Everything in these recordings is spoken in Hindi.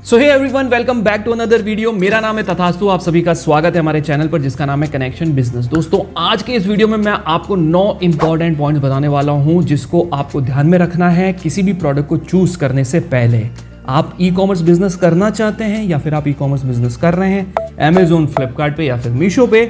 So hey everyone, welcome back to another video. मेरा नाम है तथास्तु, आप सभी का स्वागत है हमारे चैनल पर जिसका नाम है कनेक्शन बिजनेस। दोस्तों, आज के इस वीडियो में मैं आपको 9 इंपॉर्टेंट पॉइंट्स बताने वाला हूं जिसको आपको ध्यान में रखना है किसी भी प्रोडक्ट को चूज करने से पहले। आप ई कॉमर्स बिजनेस करना चाहते हैं या फिर आप ई कॉमर्स बिजनेस कर रहे हैं अमेजोन, फ्लिपकार्ट पे या फिर मीशो पे,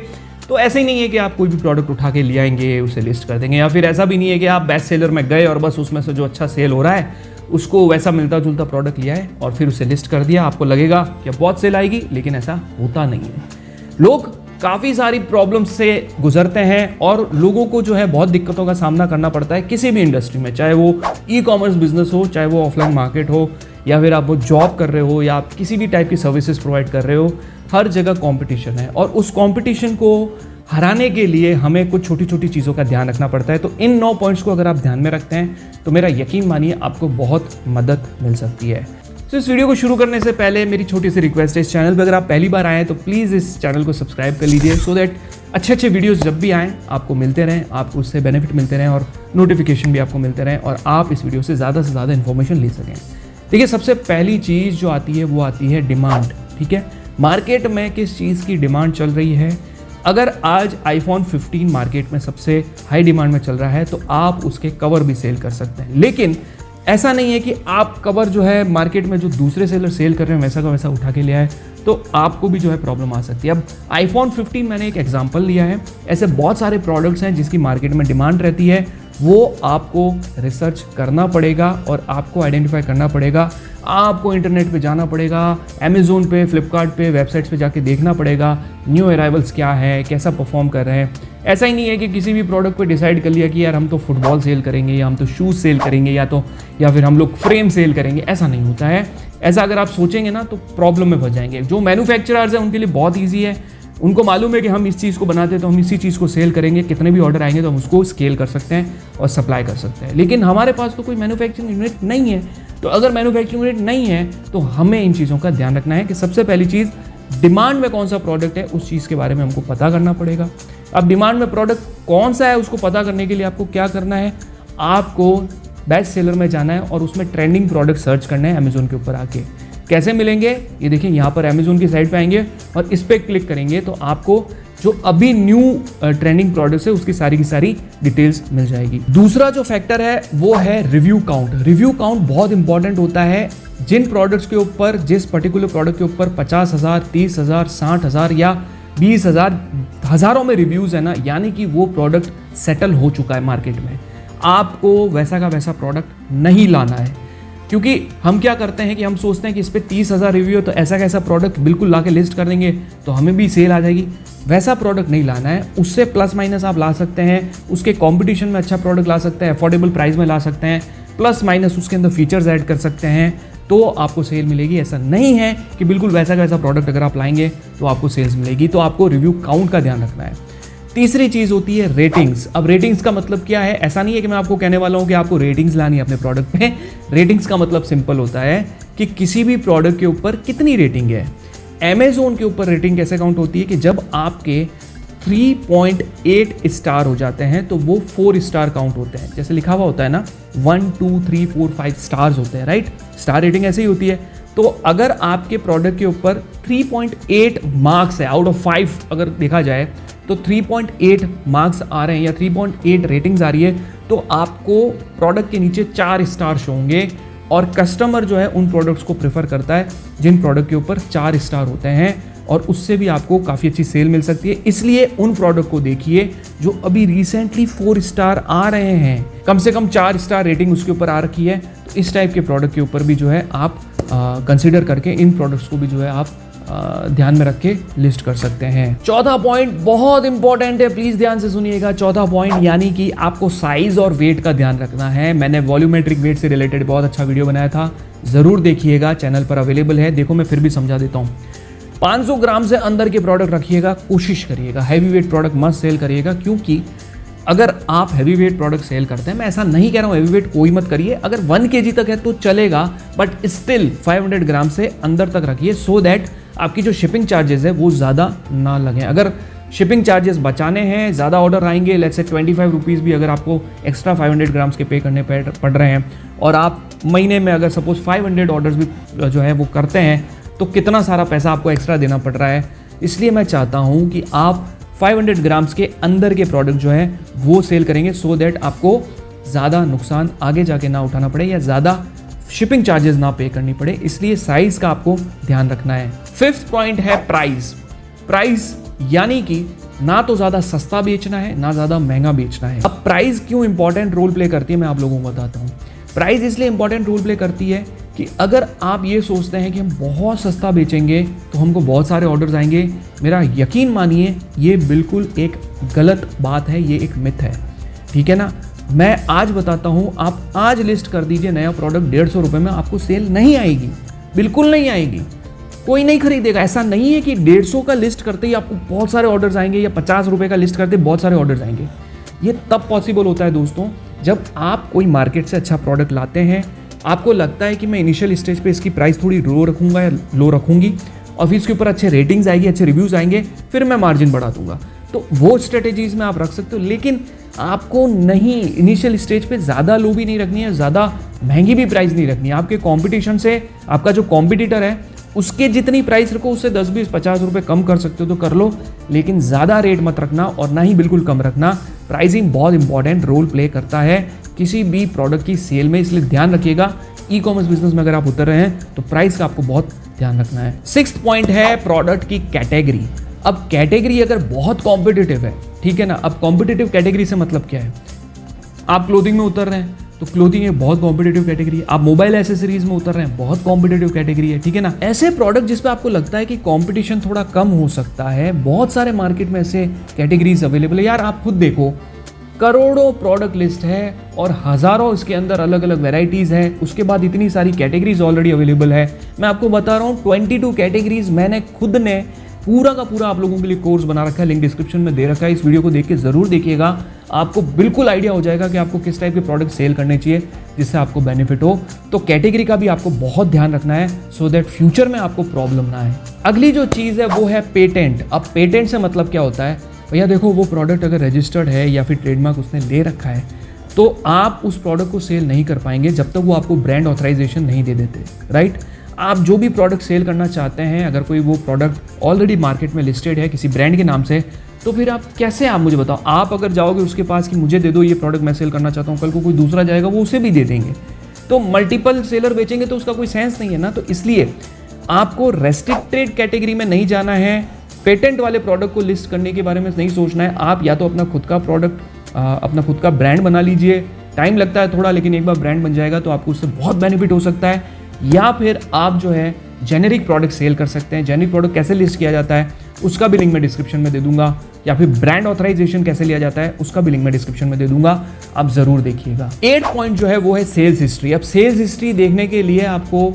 तो ऐसे ही नहीं है कि आप कोई भी प्रोडक्ट उठा के ले आएंगे, उसे लिस्ट कर देंगे, या फिर ऐसा भी नहीं है कि आप बेस्ट सेलर में गए और बस उसमें से जो अच्छा सेल हो रहा है उसको वैसा मिलता जुलता प्रोडक्ट लिया है और फिर उसे लिस्ट कर दिया। आपको लगेगा कि बहुत सेल आएगी, लेकिन ऐसा होता नहीं है। लोग काफ़ी सारी प्रॉब्लम्स से गुजरते हैं और लोगों को जो है बहुत दिक्कतों का सामना करना पड़ता है किसी भी इंडस्ट्री में, चाहे वो ई कॉमर्स बिजनेस हो, चाहे वो ऑफलाइन मार्केट हो, या फिर आप वो जॉब कर रहे हो या आप किसी भी टाइप की सर्विसेज प्रोवाइड कर रहे हो। हर जगह कंपटीशन है और उस कंपटीशन को हराने के लिए हमें कुछ छोटी छोटी चीज़ों का ध्यान रखना पड़ता है। तो इन 9 पॉइंट्स को अगर आप ध्यान में रखते हैं तो मेरा यकीन मानिए आपको बहुत मदद मिल सकती है। तो इस वीडियो को शुरू करने से पहले मेरी छोटी सी रिक्वेस्ट है, इस चैनल पर अगर आप पहली बार आए हैं तो प्लीज़ इस चैनल को सब्सक्राइब कर लीजिए, सो दैट अच्छे अच्छे वीडियोस जब भी आएँ आपको मिलते रहें, आपको उससे बेनिफिट मिलते रहें और नोटिफिकेशन भी आपको मिलते रहें और आप इस वीडियो से ज़्यादा इन्फॉर्मेशन ले सकें। देखिए, सबसे पहली चीज़ जो आती है वो आती है डिमांड। ठीक है, मार्केट में किस चीज़ की डिमांड चल रही है। अगर आज आईफोन 15 मार्केट में सबसे हाई डिमांड में चल रहा है तो आप उसके कवर भी सेल कर सकते हैं, लेकिन ऐसा नहीं है कि आप कवर जो है मार्केट में जो दूसरे सेलर सेल कर रहे हैं वैसा का वैसा उठा के ले आए, तो आपको भी जो है प्रॉब्लम आ सकती है। अब आईफोन 15 मैंने एक एग्जांपल लिया है, ऐसे बहुत सारे प्रोडक्ट्स हैं जिसकी मार्केट में डिमांड रहती है, वो आपको रिसर्च करना पड़ेगा और आपको आइडेंटिफाई करना पड़ेगा। आपको इंटरनेट पे जाना पड़ेगा, अमेजोन पे, फ्लिपकार्ट पे, वेबसाइट्स पे जाके देखना पड़ेगा न्यू अराइवल्स क्या है, कैसा परफॉर्म कर रहे हैं। ऐसा ही नहीं है कि किसी भी प्रोडक्ट पे डिसाइड कर लिया कि यार हम तो फुटबॉल सेल करेंगे या हम तो शूज़ सेल करेंगे या फिर हम लोग फ्रेम सेल करेंगे। ऐसा नहीं होता है। ऐसा अगर आप सोचेंगे ना तो प्रॉब्लम में फंस जाएंगे। जो मैन्युफैक्चरर्स हैं उनके लिए बहुत ईजी है, उनको मालूम है कि हम इस चीज़ को बनाते हैं तो हम इसी चीज़ को सेल करेंगे, कितने भी ऑर्डर आएंगे तो हम उसको स्केल कर सकते हैं और सप्लाई कर सकते हैं। लेकिन हमारे पास तो कोई मैन्युफैक्चरिंग यूनिट नहीं है, तो अगर मैन्युफैक्चरिंग यूनिट नहीं है तो हमें इन चीज़ों का ध्यान रखना है कि सबसे पहली चीज़ डिमांड में कौन सा प्रोडक्ट है उस चीज़ के बारे में हमको पता करना पड़ेगा। अब डिमांड में प्रोडक्ट कौन सा है उसको पता करने के लिए आपको क्या करना है, आपको बेस्ट सेलर में जाना है और उसमें ट्रेंडिंग प्रोडक्ट सर्च करना है अमेजोन के ऊपर आके। कैसे मिलेंगे ये देखिए, यहाँ पर अमेजोन की साइट पे आएंगे और इस पर क्लिक करेंगे तो आपको जो अभी न्यू ट्रेंडिंग प्रोडक्ट्स है उसकी सारी की सारी डिटेल्स मिल जाएगी। दूसरा जो फैक्टर है वो है रिव्यू काउंट। रिव्यू काउंट बहुत इंपॉर्टेंट होता है। जिन प्रोडक्ट्स के ऊपर, जिस पर्टिकुलर प्रोडक्ट के ऊपर 50,000, 30,000, 60,000 या 20,000 हज़ारों में रिव्यूज़ है ना, यानी कि वो प्रोडक्ट सेटल हो चुका है मार्केट में। आपको वैसा का वैसा प्रोडक्ट नहीं लाना है, क्योंकि हम क्या करते हैं कि हम सोचते हैं कि इस पर 30,000 रिव्यू है तो ऐसा कैसा प्रोडक्ट बिल्कुल ला के लिस्ट कर देंगे तो हमें भी सेल आ जाएगी। वैसा प्रोडक्ट नहीं लाना है। उससे प्लस माइनस आप ला सकते हैं, उसके कंपटीशन में अच्छा प्रोडक्ट ला सकते हैं, अफोर्डेबल प्राइस में ला सकते हैं, प्लस माइनस उसके अंदर फीचर्स ऐड कर सकते हैं तो आपको सेल मिलेगी। ऐसा नहीं है कि बिल्कुल वैसा का वैसा प्रोडक्ट अगर आप लाएंगे तो आपको सेल्स मिलेगी। तो आपको रिव्यू काउंट का ध्यान रखना है। तीसरी चीज़ होती है रेटिंग्स। अब रेटिंग्स का मतलब क्या है, ऐसा नहीं है कि मैं आपको कहने वाला हूँ कि आपको रेटिंग्स लानी है अपने प्रोडक्ट पे। रेटिंग्स का मतलब सिंपल होता है कि किसी भी प्रोडक्ट के ऊपर कितनी रेटिंग है। अमेजोन के ऊपर रेटिंग कैसे काउंट होती है कि जब आपके 3.8 स्टार हो जाते हैं तो वो 4 स्टार काउंट होते हैं। जैसे लिखा हुआ होता है ना 1, 2, 3, 4, 5 स्टार्स होते हैं, राइट। स्टार रेटिंग ऐसे ही होती है। तो अगर आपके प्रोडक्ट के ऊपर 3.8 मार्क्स है आउट ऑफ 5, अगर देखा जाए तो 3.8 मार्क्स आ रहे हैं या 3.8 रेटिंग्स आ रही है, तो आपको प्रोडक्ट के नीचे 4 स्टार शो होंगे। और कस्टमर जो है उन प्रोडक्ट्स को प्रेफर करता है जिन प्रोडक्ट के ऊपर 4 स्टार होते हैं, और उससे भी आपको काफ़ी अच्छी सेल मिल सकती है। इसलिए उन प्रोडक्ट को देखिए जो अभी रिसेंटली 4 स्टार आ रहे हैं, कम से कम 4 स्टार रेटिंग उसके ऊपर आ रखी है। तो इस टाइप के प्रोडक्ट के ऊपर भी जो है आप कंसिडर करके इन प्रोडक्ट्स को भी जो है आप ध्यान में रख के लिस्ट कर सकते हैं। चौथा पॉइंट बहुत इंपॉर्टेंट है, प्लीज ध्यान से सुनिएगा। चौथा पॉइंट यानी कि आपको साइज और वेट का ध्यान रखना है। मैंने वॉल्यूमेट्रिक वेट से रिलेटेड बहुत अच्छा वीडियो बनाया था, जरूर देखिएगा, चैनल पर अवेलेबल है। देखो मैं फिर भी समझा देता हूँ। 500 ग्राम से अंदर के प्रोडक्ट रखिएगा, कोशिश करिएगा। हैवी वेट प्रोडक्ट मत सेल करिएगा, क्योंकि अगर आप हैवी वेट प्रोडक्ट सेल करते हैं, मैं ऐसा नहीं कह रहा हूँ हैवी वेट कोई मत करिए, अगर 1 kg तक है तो चलेगा, बट स्टिल 500 ग्राम से अंदर तक रखिए, सो दैट आपकी जो शिपिंग चार्जेस है वो ज़्यादा ना लगें। अगर शिपिंग चार्जेस बचाने हैं, ज़्यादा ऑर्डर आएंगे, लेट्स से 25 रुपीज़ भी अगर आपको एक्स्ट्रा 500 ग्राम्स के पे करने पड़ रहे हैं और आप महीने में अगर सपोज 500 ऑर्डर्स भी जो है वो करते हैं तो कितना सारा पैसा आपको एक्स्ट्रा देना पड़ रहा है। इसलिए मैं चाहता हूँ कि आप 500 ग्राम्स के अंदर के प्रोडक्ट जो है वो सेल करेंगे सो दैट आपको ज़्यादा नुकसान आगे जाके ना उठाना पड़े या ज़्यादा शिपिंग चार्जेस ना पे करनी पड़े, इसलिए साइज़ का आपको ध्यान रखना है। 5th पॉइंट है प्राइस, यानी कि ना तो ज़्यादा सस्ता बेचना है ना ज़्यादा महंगा बेचना है। अब प्राइस क्यों इंपॉर्टेंट रोल प्ले करती है मैं आप लोगों को बताता हूँ। प्राइस इसलिए इंपॉर्टेंट रोल प्ले करती है कि अगर आप ये सोचते हैं कि हम बहुत सस्ता बेचेंगे तो हमको बहुत सारे ऑर्डर्स आएंगे, मेरा यकीन मानिए ये बिल्कुल एक गलत बात है, ये एक मिथ है, ठीक है ना। मैं आज बताता हूँ, आप आज लिस्ट कर दीजिए नया प्रोडक्ट 150 रुपये में, आपको सेल नहीं आएगी, बिल्कुल नहीं आएगी, कोई नहीं खरीदेगा। ऐसा नहीं है कि 150 का लिस्ट करते ही आपको बहुत सारे ऑर्डर्स आएंगे या 50 रुपये का लिस्ट करते बहुत सारे ऑर्डर्स आएंगे। ये तब पॉसिबल होता है दोस्तों जब आप कोई मार्केट से अच्छा प्रोडक्ट लाते हैं, आपको लगता है कि मैं इनिशियल स्टेज पे इसकी प्राइस थोड़ी लो रखूँगा या लो रखूँगी और फिर इसके ऊपर अच्छे रेटिंग्स आएगी, अच्छे रिव्यूज़ आएंगे, फिर मैं मार्जिन बढ़ा दूंगा। तो वो स्ट्रेटेजीज में आप रख सकते हो, लेकिन आपको नहीं इनिशियल स्टेज पे ज़्यादा लो भी नहीं रखनी है, ज़्यादा महंगी भी प्राइस नहीं रखनी है। आपके कंपटीशन से आपका जो कॉम्पिटिटर है उसके जितनी प्राइस रखो, उससे 10, 20, 50 रुपये कम कर सकते हो तो कर लो, लेकिन ज़्यादा रेट मत रखना और ना ही बिल्कुल कम रखना। प्राइसिंग बहुत इंपॉर्टेंट रोल प्ले करता है किसी भी प्रोडक्ट की सेल में, इसलिए ध्यान रखिएगा। ई कॉमर्स बिजनेस में अगर आप उतर रहे हैं तो प्राइस का आपको बहुत ध्यान रखना है। 6th पॉइंट है प्रोडक्ट की कैटेगरी। अब कैटेगरी अगर बहुत कॉम्पिटिटिव है, ठीक है ना, अब कॉम्पिटिटिव कैटेगरी से मतलब क्या है, आप क्लोथिंग में उतर रहे हैं तो क्लोथिंग एक बहुत कॉम्पिटिटिव कैटेगरी है, आप मोबाइल एसेसरीज में उतर रहे हैं बहुत कॉम्पिटिटिव कैटेगरी है, ठीक है ना। ऐसे प्रोडक्ट जिस पे आपको लगता है कि कंपटीशन थोड़ा कम हो सकता है, बहुत सारे मार्केट में ऐसे कैटेगरीज अवेलेबल है। यार आप खुद देखो, करोड़ों प्रोडक्ट लिस्ट है और हज़ारों इसके अंदर अलग अलग वेराइटीज़ हैं, उसके बाद इतनी सारी कैटेगरीज ऑलरेडी अवेलेबल है। मैं आपको बता रहा हूँ 22 कैटेगरीज मैंने खुद ने पूरा का पूरा आप लोगों के लिए कोर्स बना रखा है, लिंक डिस्क्रिप्शन में दे रखा है। इस वीडियो को देख के ज़रूर देखिएगा, आपको बिल्कुल आइडिया हो जाएगा कि आपको किस टाइप के प्रोडक्ट सेल करने चाहिए जिससे आपको बेनिफिट हो। तो कैटेगरी का भी आपको बहुत ध्यान रखना है सो दैट फ्यूचर में आपको प्रॉब्लम ना आए। अगली जो चीज़ है वो है पेटेंट। अब पेटेंट से मतलब क्या होता है भैया, देखो वो प्रोडक्ट अगर रजिस्टर्ड है या फिर ट्रेडमार्क उसने ले रखा है तो आप उस प्रोडक्ट को सेल नहीं कर पाएंगे जब तक वो आपको ब्रांड ऑथराइजेशन नहीं दे देते, राइट। आप जो भी प्रोडक्ट सेल करना चाहते हैं, अगर कोई वो प्रोडक्ट ऑलरेडी मार्केट में लिस्टेड है किसी ब्रांड के नाम से, तो फिर आप कैसे, आप मुझे बताओ, आप अगर जाओगे उसके पास कि मुझे दे दो ये प्रोडक्ट मैं सेल करना चाहता हूँ, कल को कोई दूसरा जाएगा वो उसे भी दे देंगे, तो मल्टीपल सेलर बेचेंगे तो उसका कोई सेंस नहीं है ना। तो इसलिए आपको रेस्ट्रिक्टेड कैटेगरी में नहीं जाना है, पेटेंट वाले प्रोडक्ट को लिस्ट करने के बारे में नहीं सोचना है। आप या तो अपना खुद का प्रोडक्ट, अपना खुद का ब्रांड बना लीजिए, टाइम लगता है थोड़ा, लेकिन एक बार ब्रांड बन जाएगा तो आपको उससे बहुत बेनिफिट हो सकता है। या फिर आप जो है जेनेरिक प्रोडक्ट सेल कर सकते हैं। जेनेरिक प्रोडक्ट कैसे लिस्ट किया जाता है उसका भी लिंक मैं डिस्क्रिप्शन में दे दूंगा, या फिर ब्रांड ऑथराइजेशन कैसे लिया जाता है उसका भी लिंक मैं डिस्क्रिप्शन में दे दूंगा, आप जरूर देखिएगा। 8 पॉइंट जो है वो है सेल्स हिस्ट्री। अब सेल्स हिस्ट्री देखने के लिए आपको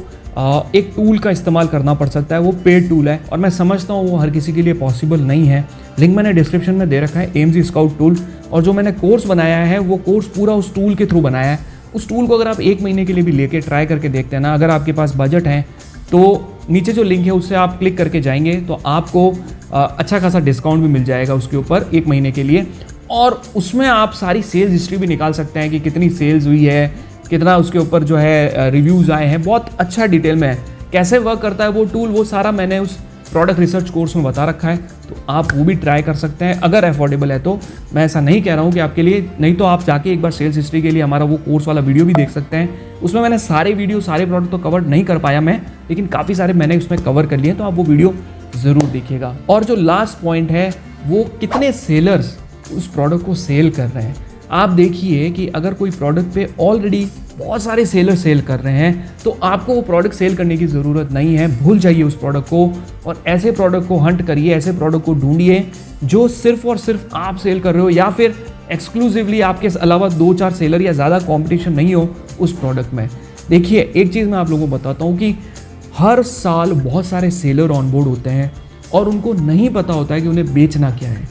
एक टूल का इस्तेमाल करना पड़ सकता है, वो पेड टूल है और मैं समझता हूँ वो हर किसी के लिए पॉसिबल नहीं है। लिंक मैंने डिस्क्रिप्शन में दे रखा है, AMZ स्काउट टूल, और जो मैंने कोर्स बनाया है वो कोर्स पूरा उस टूल के थ्रू बनाया है। उस टूल को अगर आप 1 महीने के लिए भी लेके ट्राई करके देखते हैं ना, अगर आपके पास बजट है तो नीचे जो लिंक है उससे आप क्लिक करके जाएंगे तो आपको अच्छा खासा डिस्काउंट भी मिल जाएगा उसके ऊपर 1 महीने के लिए, और उसमें आप सारी सेल्स हिस्ट्री भी निकाल सकते हैं कि कितनी सेल्स हुई है, कितना उसके ऊपर जो है रिव्यूज़ आए हैं, बहुत अच्छा डिटेल में है। कैसे वर्क करता है वो टूल, वो सारा मैंने उस प्रोडक्ट रिसर्च कोर्स में बता रखा है, तो आप वो भी ट्राई कर सकते हैं अगर अफोर्डेबल है तो। मैं ऐसा नहीं कह रहा हूँ कि आपके लिए, नहीं तो आप जाके एक बार सेल्स हिस्ट्री के लिए हमारा वो कोर्स वाला वीडियो भी देख सकते हैं। उसमें मैंने सारे वीडियो, सारे प्रोडक्ट तो कवर नहीं कर पाया मैं, लेकिन काफ़ी सारे मैंने उसमें कवर कर लिए, तो आप वो वीडियो ज़रूर देखिएगा। और जो लास्ट पॉइंट है वो कितने सेलर्स उस प्रोडक्ट को सेल कर रहे हैं। आप देखिए कि अगर कोई प्रोडक्ट पे ऑलरेडी बहुत सारे सेलर सेल कर रहे हैं तो आपको वो प्रोडक्ट सेल करने की ज़रूरत नहीं है, भूल जाइए उस प्रोडक्ट को और ऐसे प्रोडक्ट को हंट करिए, ऐसे प्रोडक्ट को ढूंढिए जो सिर्फ और सिर्फ आप सेल कर रहे हो, या फिर एक्सक्लूसिवली आपके अलावा 2-4 सेलर या ज़्यादा कॉम्पिटिशन नहीं हो उस प्रोडक्ट में। देखिए एक चीज़ मैं आप लोगों को बताता हूँ कि हर साल बहुत सारे सेलर ऑनबोर्ड होते हैं और उनको नहीं पता होता है कि उन्हें बेचना क्या है,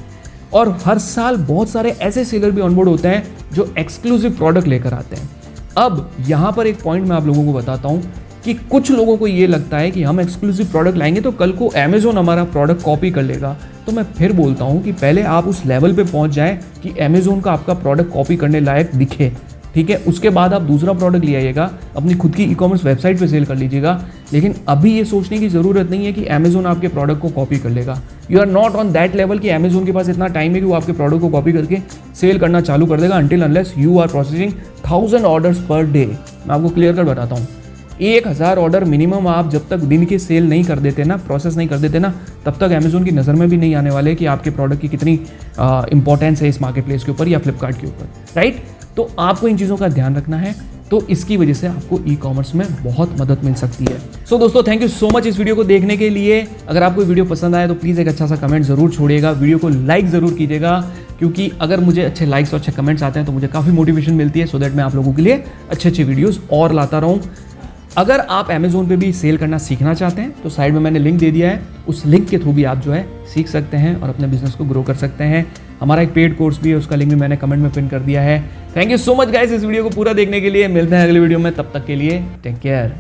और हर साल बहुत सारे ऐसे सेलर भी ऑनबोर्ड होते हैं जो एक्सक्लूसिव प्रोडक्ट लेकर आते हैं। अब यहाँ पर एक पॉइंट मैं आप लोगों को बताता हूँ, कि कुछ लोगों को ये लगता है कि हम एक्सक्लूसिव प्रोडक्ट लाएंगे तो कल को अमेजोन हमारा प्रोडक्ट कॉपी कर लेगा। तो मैं फिर बोलता हूँ कि पहले आप उस लेवल पे पहुँच जाएं कि अमेजोन का आपका प्रोडक्ट कॉपी करने लायक दिखे, ठीक है। उसके बाद आप दूसरा प्रोडक्ट ले आइएगा, अपनी खुद की ई-कॉमर्स वेबसाइट पे सेल कर लीजिएगा। लेकिन अभी ये सोचने की ज़रूरत नहीं है कि अमेजोन आपके प्रोडक्ट को कॉपी कर लेगा। You are not on that level कि अमेजोन के पास इतना टाइम है कि वो आपके प्रोडक्ट को कॉपी करके सेल करना चालू कर देगा until unless you are processing 1000 orders per day. मैं आपको क्लियर कर बताता हूँ, 1000 ऑर्डर मिनिमम आप जब तक दिन के सेल नहीं कर देते ना, प्रोसेस नहीं कर देते ना, तब तक अमेजोन की नज़र में भी नहीं आने वाले कि आपके प्रोडक्ट की कितनी इंपॉर्टेंस है इस मार्केट प्लेस के ऊपर या फ्लिपकार्ट के ऊपर, राइट। तो आपको इन चीज़ों का ध्यान रखना है, तो इसकी वजह से आपको ई कॉमर्स में बहुत मदद मिल सकती है। सो दोस्तों, थैंक यू सो मच इस वीडियो को देखने के लिए। अगर आपको वीडियो पसंद आए तो प्लीज़ एक अच्छा सा कमेंट जरूर छोड़िएगा, वीडियो को लाइक ज़रूर कीजिएगा, क्योंकि अगर मुझे अच्छे लाइक्स और अच्छे कमेंट्स आते हैं तो मुझे काफ़ी मोटिवेशन मिलती है, सो दैट मैं आप लोगों के लिए अच्छे अच्छे वीडियोज़ और लाता रहूँ। अगर आप अमेजोन पे भी सेल करना सीखना चाहते हैं तो साइड में मैंने लिंक दे दिया है, उस लिंक के थ्रू भी आप जो है सीख सकते हैं और अपने बिजनेस को ग्रो कर सकते हैं। हमारा एक पेड कोर्स भी है, उसका लिंक भी मैंने कमेंट में पिन कर दिया है। Thank you so much guys इस वीडियो को पूरा देखने के लिए। मिलते हैं अगले वीडियो में, तब तक के लिए टेक केयर।